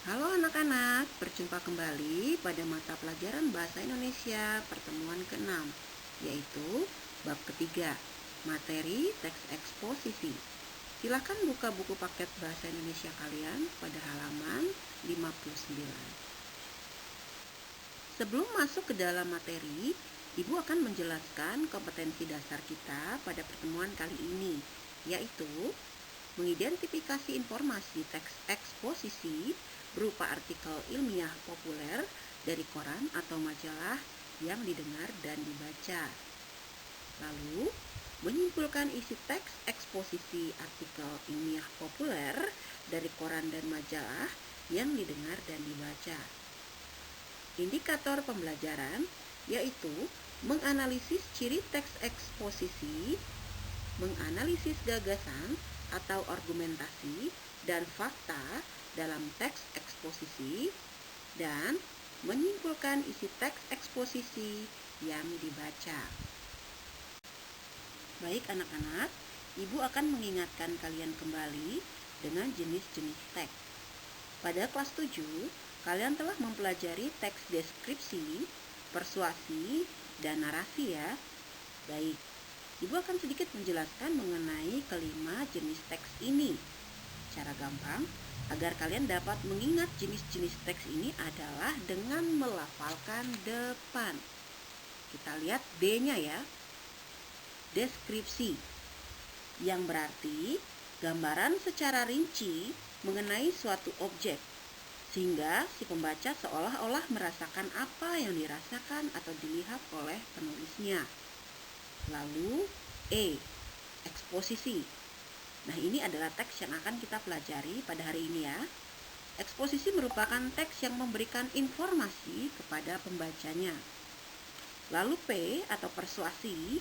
Halo anak-anak, berjumpa kembali pada mata pelajaran Bahasa Indonesia pertemuan ke-6, yaitu bab ketiga, materi teks eksposisi. Silakan buka buku paket Bahasa Indonesia kalian pada halaman 59. Sebelum masuk ke dalam materi, Ibu akan menjelaskan kompetensi dasar kita pada pertemuan kali ini, yaitu mengidentifikasi informasi teks eksposisi berupa artikel ilmiah populer dari koran atau majalah yang didengar dan dibaca. Lalu, menyimpulkan isi teks eksposisi artikel ilmiah populer dari koran dan majalah yang didengar dan dibaca. Indikator pembelajaran yaitu menganalisis ciri teks eksposisi, menganalisis gagasan atau argumentasi dan fakta dalam teks eksposisi, dan menyimpulkan isi teks eksposisi yang dibaca. Baik anak-anak, Ibu akan mengingatkan kalian kembali dengan jenis-jenis teks. Pada kelas 7, kalian telah mempelajari teks deskripsi, persuasi, dan narasi ya. Baik, Ibu akan sedikit menjelaskan mengenai kelima jenis teks ini. Cara gampang agar kalian dapat mengingat jenis-jenis teks ini adalah dengan melafalkan depan. Kita lihat D-nya ya. Deskripsi, yang berarti gambaran secara rinci mengenai suatu objek, sehingga si pembaca seolah-olah merasakan apa yang dirasakan atau dilihat oleh penulisnya. Lalu E, eksposisi. Nah, ini adalah teks yang akan kita pelajari pada hari ini ya. Eksposisi merupakan teks yang memberikan informasi kepada pembacanya. Lalu P atau persuasi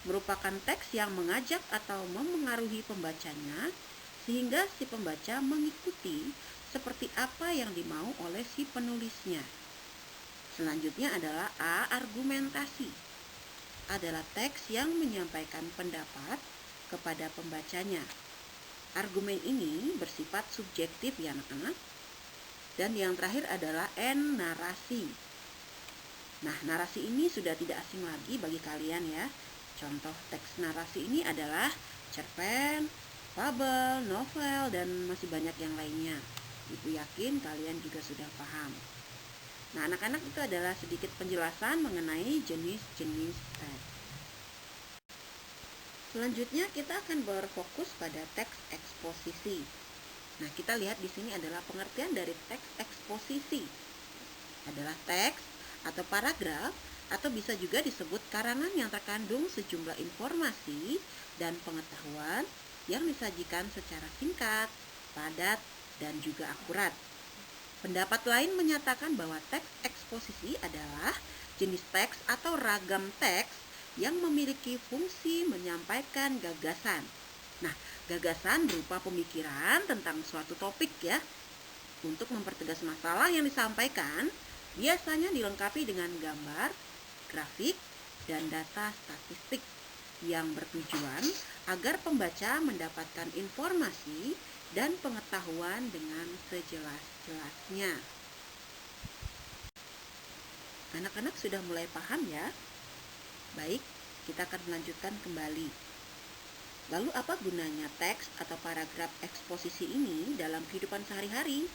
merupakan teks yang mengajak atau memengaruhi pembacanya sehingga si pembaca mengikuti seperti apa yang dimau oleh si penulisnya. Selanjutnya adalah A, argumentasi. Adalah teks yang menyampaikan pendapat kepada pembacanya. Argumen ini bersifat subjektif ya anak-anak. Dan yang terakhir adalah N, narasi. Nah, narasi ini sudah tidak asing lagi bagi kalian ya. Contoh teks narasi ini adalah cerpen, fabel, novel, dan masih banyak yang lainnya. Ibu yakin kalian juga sudah paham. Nah, anak-anak, itu adalah sedikit penjelasan mengenai jenis-jenis teks. Selanjutnya kita akan berfokus pada teks eksposisi. Nah, kita lihat di sini adalah pengertian dari teks eksposisi. Adalah teks atau paragraf atau bisa juga disebut karangan yang terkandung sejumlah informasi dan pengetahuan yang disajikan secara singkat, padat, dan juga akurat. Pendapat lain menyatakan bahwa teks eksposisi adalah jenis teks atau ragam teks yang memiliki fungsi menyampaikan gagasan. Nah, gagasan berupa pemikiran tentang suatu topik ya. Untuk mempertegas masalah yang disampaikan, biasanya dilengkapi dengan gambar, grafik, dan data statistik yang bertujuan agar pembaca mendapatkan informasi dan pengetahuan dengan sejelas-jelasnya. Anak-anak sudah mulai paham ya? Baik, kita akan melanjutkan kembali. Lalu apa gunanya teks atau paragraf eksposisi ini dalam kehidupan sehari-hari?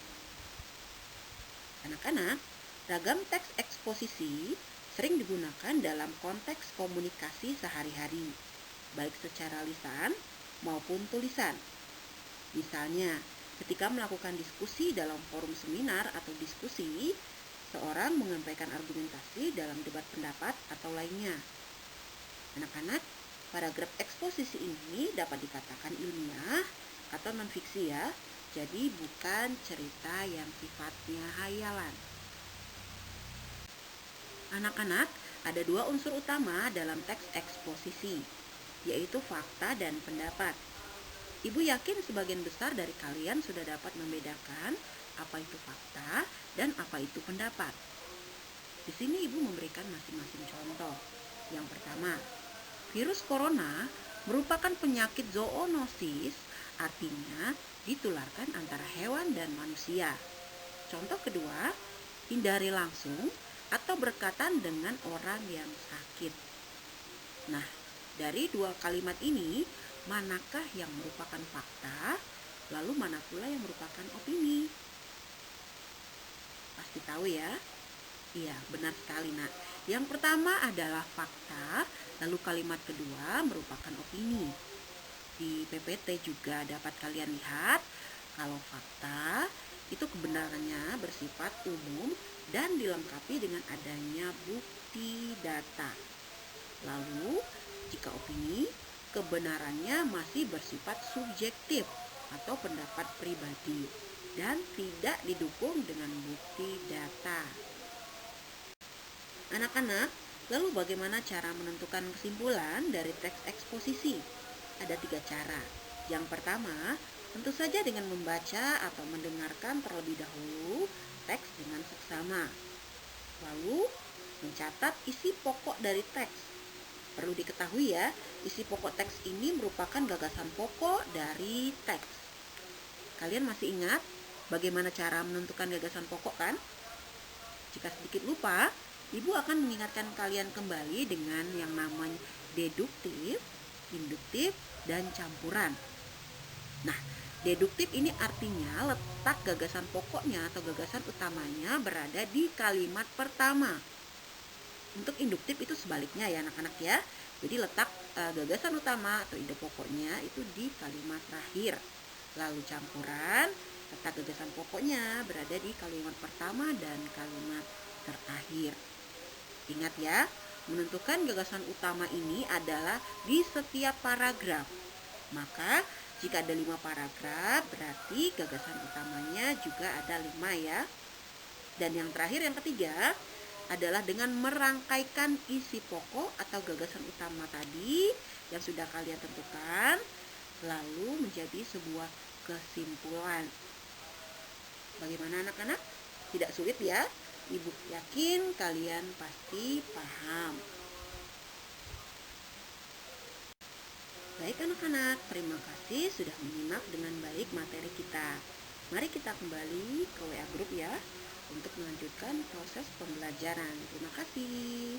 Anak-anak, ragam teks eksposisi sering digunakan dalam konteks komunikasi sehari-hari, baik secara lisan maupun tulisan. Misalnya, ketika melakukan diskusi dalam forum seminar atau diskusi, seorang menyampaikan argumentasi dalam debat pendapat atau lainnya. Anak-anak, paragraf eksposisi ini dapat dikatakan ilmiah atau non-fiksi ya, jadi bukan cerita yang sifatnya hayalan. Anak-anak, ada dua unsur utama dalam teks eksposisi, yaitu fakta dan pendapat. Ibu yakin sebagian besar dari kalian sudah dapat membedakan apa itu fakta dan apa itu pendapat. Di sini Ibu memberikan masing-masing contoh. Yang pertama, virus corona merupakan penyakit zoonosis, artinya ditularkan antara hewan dan manusia. Contoh kedua, hindari langsung atau berkaitan dengan orang yang sakit. Nah, dari dua kalimat ini, manakah yang merupakan fakta, lalu mana pula yang merupakan opini? Pasti tahu ya? Iya, benar sekali, Nak. Yang pertama adalah fakta, lalu kalimat kedua merupakan opini. Di PPT juga dapat kalian lihat kalau fakta itu kebenarannya bersifat umum dan dilengkapi dengan adanya bukti data. Lalu, jika opini, kebenarannya masih bersifat subjektif atau pendapat pribadi dan tidak didukung dengan bukti data. Anak-anak, lalu bagaimana cara menentukan kesimpulan dari teks eksposisi? Ada 3 cara. Yang pertama, tentu saja dengan membaca atau mendengarkan terlebih dahulu teks dengan seksama. Lalu, mencatat isi pokok dari teks. Perlu diketahui ya, isi pokok teks ini merupakan gagasan pokok dari teks. Kalian masih ingat bagaimana cara menentukan gagasan pokok kan? Jika sedikit lupa, Ibu akan mengingatkan kalian kembali dengan yang namanya deduktif, induktif, dan campuran. Nah, deduktif ini artinya letak gagasan pokoknya atau gagasan utamanya berada di kalimat pertama. Untuk induktif itu sebaliknya ya anak-anak ya. Jadi letak gagasan utama atau ide pokoknya itu di kalimat terakhir. Lalu campuran, letak gagasan pokoknya berada di kalimat pertama dan kalimat terakhir. Ingat ya, menentukan gagasan utama ini adalah di setiap paragraf. Maka jika ada 5 paragraf, berarti gagasan utamanya juga ada 5 ya. Dan yang terakhir, yang ketiga, adalah dengan merangkaikan isi pokok atau gagasan utama tadi yang sudah kalian tentukan, lalu menjadi sebuah kesimpulan. Bagaimana anak-anak? Tidak sulit ya? Ibu yakin kalian pasti paham. Baik anak-anak, terima kasih sudah menyimak dengan baik materi kita. Mari kita kembali ke WA Group ya untuk melanjutkan proses pembelajaran. Terima kasih.